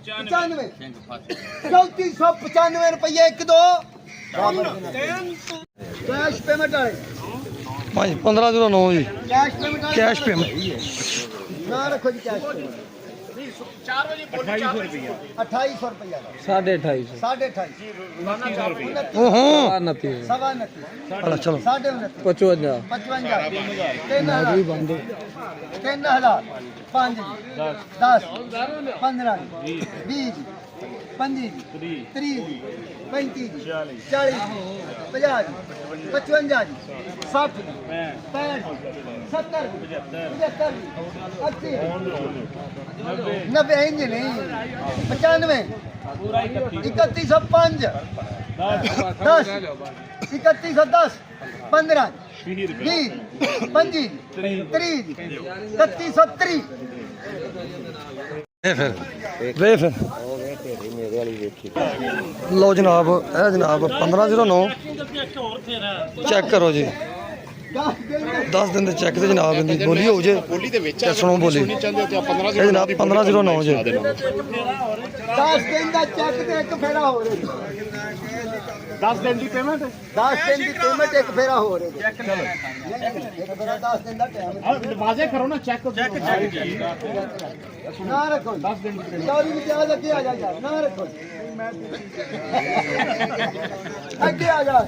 95 3495 रुपये एक दो कैश पेमेंट है भाई 1509 जी कैश पेमेंट कैश पेमेंट ना रखो जी कैश पेमेंट 4 बजे 2800 रुपया 2850 28.5 ओहो सवा 29 चलो चलो 55 55 55 3000 5 10 15 20 25 30 35 40 50 55 60 65 70 75 80 90 इंज नहीं 95 3105 10 3110 15 20 25 30 3130 वे फिर लो जनाब है जनाब 1509 चेक करो जी 10 दिन ਦੇ ਚੈੱਕ ਤੇ ਜਨਾਬ ਦੀ ਬੋਲੀ ਹੋ ਜੇ ਬੋਲੀ ਦੇ ਵਿੱਚ ਤੇ ਸੁਣੋ ਬੋਲੀ ਇਹ ਜਨਾਬ 1509 ਜੇ 10 दिन का चेक ते एक फेरा हो रहा 10 ਦਿਨ ਦੀ ਪੇਮੈਂਟ 10 दिन की पेमेंट एक फेरा हो रहा एक फेरा 10 दिन का टाइम ਵਾਜ਼ੇ ਕਰੋ ਨਾ ਚੈੱਕ ना रखो 10 दिन की चोरी में क्या लगे आ जा ना रखो आगे आ जा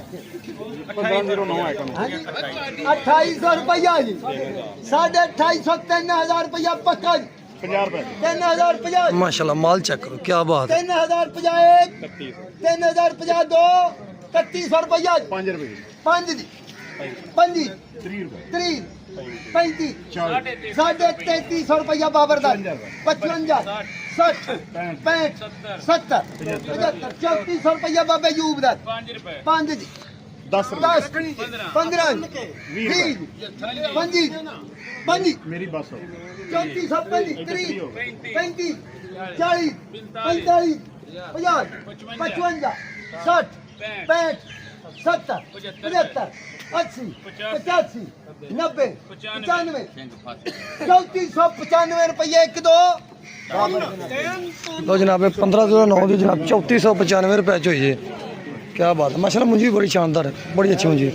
1509 है 2800 रुपया जी 2850 3000 रुपया पक्का जी 50 रुपए 3050 माशाल्लाह माल चेक करो क्या बात है 3051 3052 3100 रुपया 5 रुपए 5 जी 5 3 रुपए 30 35 3300 रुपया बाबरदार 55 60 65 70 75 3400 रुपया बाबे यूबदार 5 जी 10 10 15 20 25 25 मेरी बस हो 34 30 35 40 45 50 55 60 65 70 75 80 85 90 95 3495 रुपये एक दो लो जनाब 1509 ਦੀ ਜਨਾਬ 3495 ਰੁਪਏ ਚ ਹੋਈ ਜੇ क्या बात है माशाल्लाह मुंजी भी बड़ी शानदार है बड़ी अच्छी मुंजी